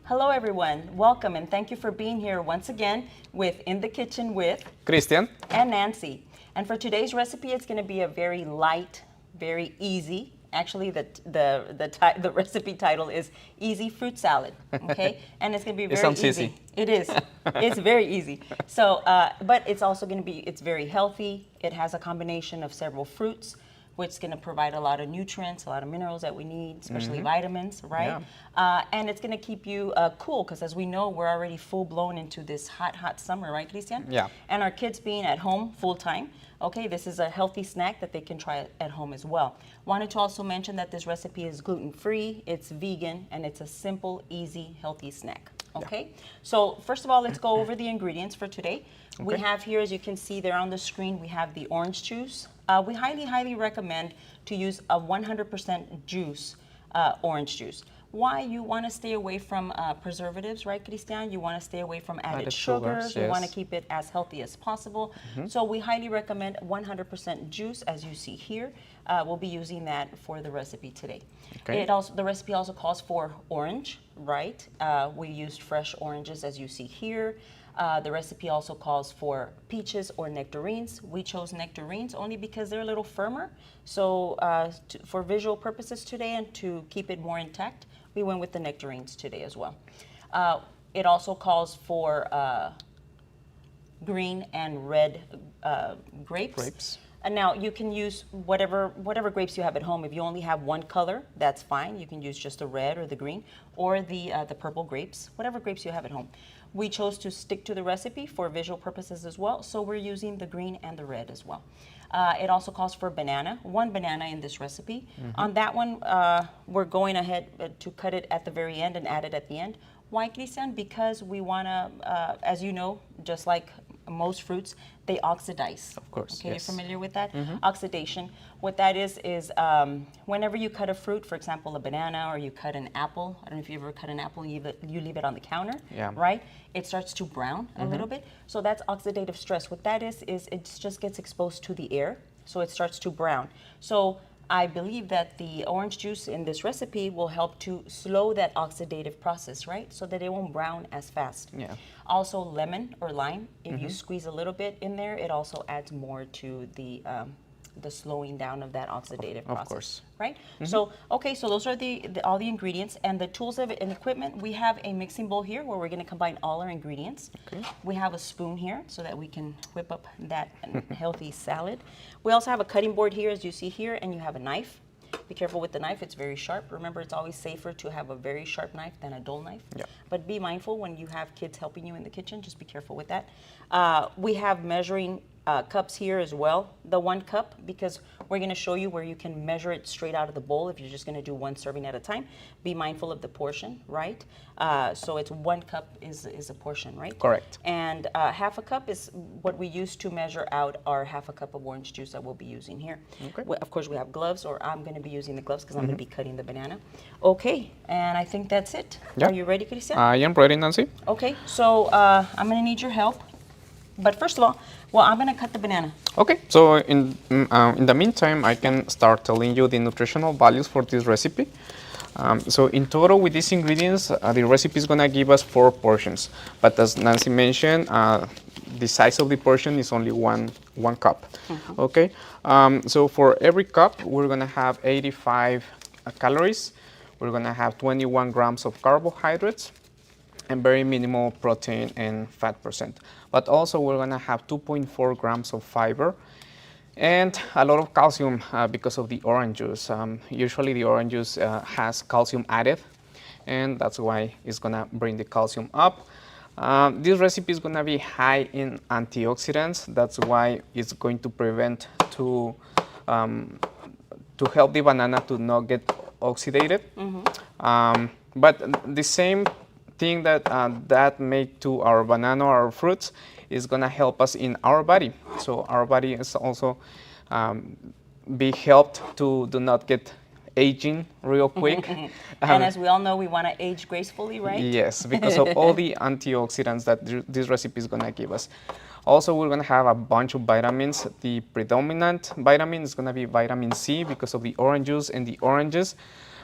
Hello everyone, welcome and thank you for being here once again with In the Kitchen with Christian. and Nancy. And for today's recipe, it's going to be a very light, very easy. Actually, the recipe title is Easy Fruit Salad. Okay, and it's going to be very sounds easy. easy. It is. It's very easy. So, but it's also going to be. It's very healthy. It has a combination of several fruits, which is going to provide a lot of nutrients, a lot of minerals that we need, especially vitamins, right? Yeah. And it's going to keep you cool because, as we know, we're already full blown into this hot summer, right, Christian? Yeah. And our kids being at home full time, okay, this is a healthy snack that they can try at home as well. Wanted to also mention that this recipe is gluten-free, it's vegan, and it's a simple, easy, healthy snack. Okay, so first of all, let's go over the ingredients for today. We have here, as you can see there on the screen, we have the orange juice. We highly recommend to use a 100% juice orange juice. Why? You want to stay away from preservatives, right, Christian? You want to stay away from added sugars. You want to keep it as healthy as possible. So we highly recommend 100% juice, as you see here. We'll be using that for the recipe today. Okay. The recipe also calls for orange, right? We used fresh oranges, as you see here. The recipe also calls for peaches or nectarines. We chose nectarines only because they're a little firmer. So for visual purposes today and to keep it more intact, we went with the nectarines today as well. It also calls for green and red grapes. And now you can use whatever grapes you have at home. If you only have one color, that's fine. You can use just the red or the green or the purple grapes, whatever grapes you have at home. We chose to stick to the recipe for visual purposes as well, so we're using the green and the red as well. It also calls for banana, one banana in this recipe. On that one, we're going ahead to cut it at the very end and add it at the end. Why, Christian? Because we want to, as you know, just like most fruits, they oxidize. Of course, okay, yes. You're familiar with that? Oxidation. What that is whenever you cut a fruit, for example, a banana, or you cut an apple. I don't know if you ever cut an apple and you leave it on the counter, right? It starts to brown a little bit. So that's oxidative stress. What that is it just gets exposed to the air, so it starts to brown. So I believe that the orange juice in this recipe will help to slow that oxidative process, right? So that it won't brown as fast. Yeah. Also, lemon or lime, if you squeeze a little bit in there, it also adds more to the slowing down of that oxidative process. Of course. Right? So, okay, so those are all the ingredients. And the tools and equipment, we have a mixing bowl here where we're going to combine all our ingredients. Okay. We have a spoon here so that we can whip up that healthy salad. We also have a cutting board here, as you see here, and you have a knife. Be careful with the knife, it's very sharp. Remember, it's always safer to have a very sharp knife than a dull knife. Yeah. But be mindful when you have kids helping you in the kitchen, just be careful with that. We have measuring cups here as well, the 1 cup, because we're going to show you where you can measure it straight out of the bowl if you're just going to do 1 serving at a time. Be mindful of the portion, right? So it's 1 cup is a portion, right? Correct. And half a cup is what we use to measure out our half a cup of orange juice that we'll be using here. Okay. Of course, we have gloves, or I'm going to be using the gloves because I'm going to be cutting the banana. Okay, and I think that's it. Yeah. Are you ready, Christian? I am ready, Nancy. Okay, so I'm going to need your help. But first of all, well, I'm going to cut the banana. Okay, so in the meantime, I can start telling you the nutritional values for this recipe. So in total, with these ingredients, the recipe is going to give us 4 portions. But as Nancy mentioned, the size of the portion is only one cup. Okay, so for every cup, we're going to have 85 calories. We're going to have 21 grams of carbohydrates and very minimal protein and fat percent. But also we're going to have 2.4 grams of fiber and a lot of calcium because of the orange juice. Usually the orange juice has calcium added, and that's why it's going to bring the calcium up. This recipe is going to be high in antioxidants. That's why it's going to prevent to help the banana to not get oxidated. But the same thing that make to our banana or our fruits is going to help us in our body. So our body is also be helped to do not get aging real quick. And as we all know, we want to age gracefully, right? Yes, because of all the antioxidants that this recipe is going to give us. Also, we're going to have a bunch of vitamins. The predominant vitamin is going to be vitamin C because of the orange juice and the oranges.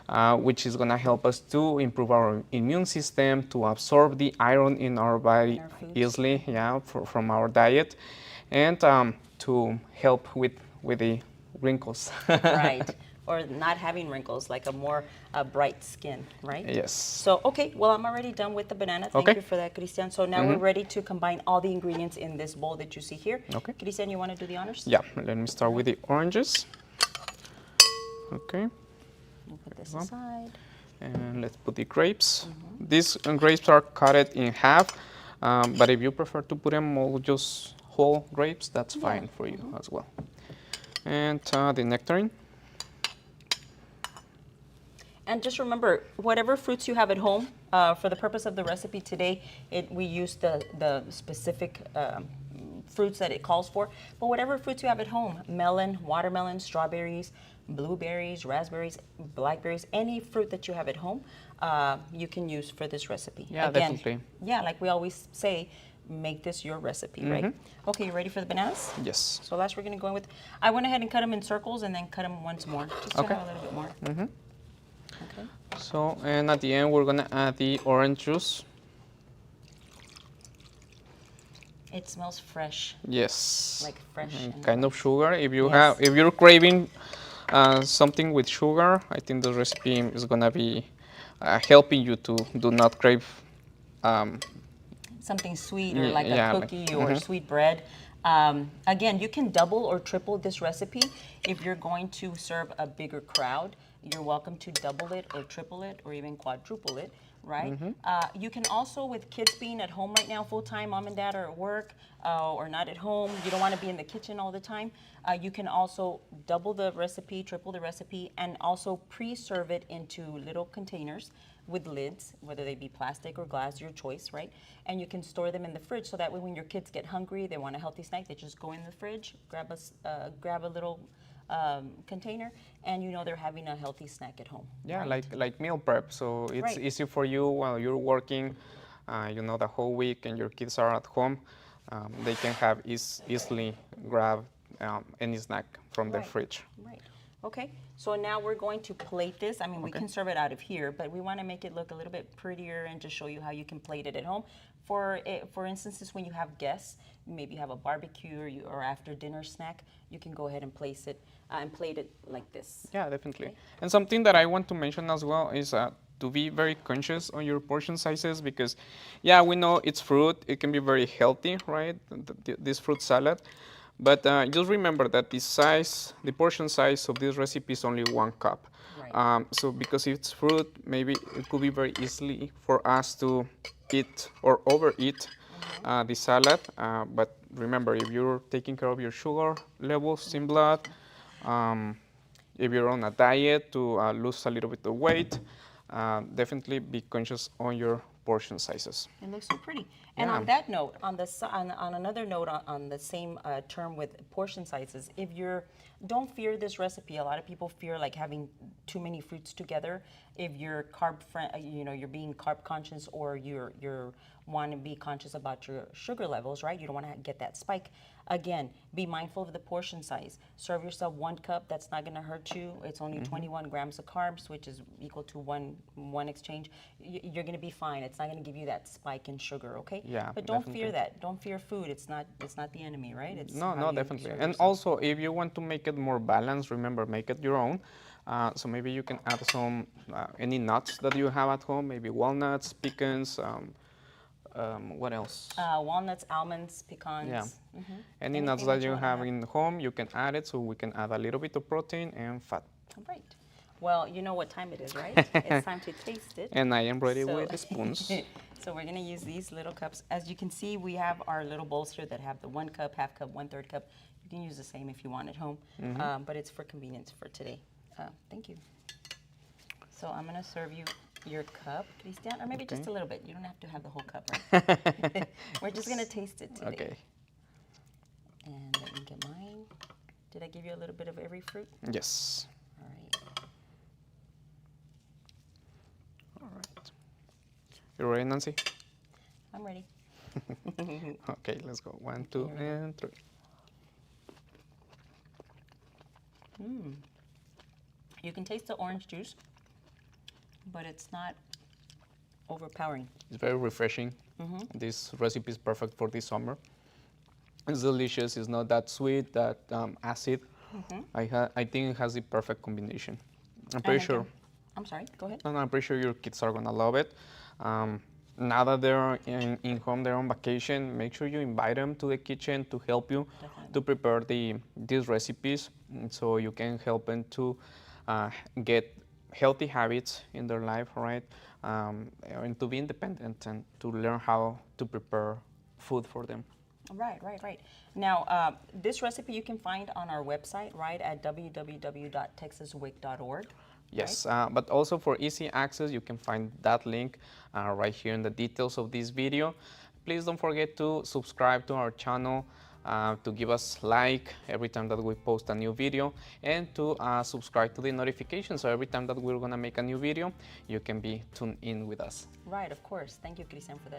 which is going to help us to improve our immune system, to absorb the iron in our body In our foods. easily, yeah, from our diet, and to help with the wrinkles. Right. Or not having wrinkles, like a more bright skin, right? Yes. So, okay, well, I'm already done with the banana. Thank Okay. you for that, Christian. So now we're ready to combine all the ingredients in this bowl that you see here. Okay. Christian, you want to do the honors? Yeah, let me start with the oranges. Okay. We'll put this aside. And let's put the grapes. These grapes are cut in half, but if you prefer to put them all just whole grapes, that's fine for you as well. And the nectarine. And just remember, whatever fruits you have at home, for the purpose of the recipe today, we use the specific fruits that it calls for. But whatever fruits you have at home, melon, watermelon, strawberries, blueberries, raspberries, blackberries, any fruit that you have at home, you can use for this recipe. Yeah, Again, definitely. Yeah, like we always say, make this your recipe, right? Okay, you ready for the bananas? Yes. So last we're going to go in with, I went ahead and cut them in circles and then cut them once more, just to Okay. have a little bit more. Okay. So, and at the end, we're gonna add the orange juice. It smells fresh, Yes. like fresh. And Kind of sugar. If you Yes. if you're craving something with sugar, I think the recipe is gonna be helping you to do not crave. Something sweet or like Yeah, a like- cookie or sweet bread. Again, you can double or triple this recipe if you're going to serve a bigger crowd. You're welcome to double it or triple it or even quadruple it, right? You can also, with kids being at home right now full time, mom and dad are at work or not at home, you don't want to be in the kitchen all the time, you can also double the recipe, triple the recipe, and also pre-serve it into little containers with lids, whether they be plastic or glass, your choice, right? And you can store them in the fridge so that way when your kids get hungry, they want a healthy snack, they just go in the fridge, grab a little container, and you know they're having a healthy snack at home. Yeah, right? like meal prep. So it's Right. easy for you while you're working, the whole week, and your kids are at home. They can have easily grab any snack from the Right. fridge. Right. Okay. So now we're going to plate this. I mean, we Okay. can serve it out of here, but we want to make it look a little bit prettier and just show you how you can plate it at home. For instances, when you have guests, maybe you have a barbecue or after dinner snack, you can go ahead and place it and plate it like this. Yeah, definitely. Okay. And something that I want to mention as well is to be very conscious on your portion sizes because, yeah, we know it's fruit. It can be very healthy, right? This fruit salad. But just remember that the portion size of this recipe is only 1 cup. Right. So because it's fruit, maybe it could be very easily for us to eat or overeat the salad. But remember, if you're taking care of your sugar levels in blood, if you're on a diet to lose a little bit of weight, definitely be conscious on your portion sizes. It looks so pretty. And Yeah. on that note, on another note, on the same term with portion sizes, don't fear this recipe. A lot of people fear like having too many fruits together. If you're you're being carb conscious or you're want to be conscious about your sugar levels, right? You don't want to get that spike. Again, be mindful of the portion size. Serve yourself 1 cup. That's not going to hurt you. It's only 21 grams of carbs, which is equal to one exchange. You're going to be fine. It's not going to give you that spike in sugar, okay? Yeah, But don't fear definitely. that. Don't fear food. It's not the enemy, right? It's No, how no, you definitely. serve And yourself. also, if you want to make it more balanced, remember, make it your own. So maybe you can add some any nuts that you have at home, maybe walnuts, pecans. What else? Walnuts, almonds, pecans. Yeah. Any Anything nuts that that you you wanna have have. in home, you can add it so we can add a little bit of protein and fat. All right. Well, you know what time it is, right? It's time to taste it. And I am ready So- with the spoons. So we're gonna use these little cups. As you can see, we have our little bowls here that have the 1 cup, half cup, 1/3 cup. You can use the same if you want at home, but it's for convenience for today. Thank you. So I'm gonna serve you your cup, Christian, or maybe just Okay. a little bit. You don't have to have the whole cup, right? We're just gonna taste it today. Okay. And let me get mine. Did I give you a little bit of every fruit? Yes. All right. All right. You ready, Nancy? I'm ready. Okay, let's go. 1, 2, and 3. You can taste the orange juice. but it's not overpowering. It's very refreshing. This recipe is perfect for this summer. It's delicious. It's not that sweet, that acid. I think it has the perfect combination. I'm pretty And sure. again, I'm sorry, go ahead. And I'm pretty sure your kids are gonna love it. Now that they're in home, they're on vacation, make sure you invite them to the kitchen to help you Definitely. to prepare these recipes, so you can help them to get healthy habits in their life, right? And to be independent and to learn how to prepare food for them. Right. Now, this recipe you can find on our website, right, at www.texaswic.org. Yes, but also for easy access, you can find that link right here in the details of this video. Please don't forget to subscribe to our channel, to give us like every time that we post a new video, and to subscribe to the notifications, so every time that we're gonna make a new video, you can be tuned in with us. Right, of course. Thank you, Cristian, for that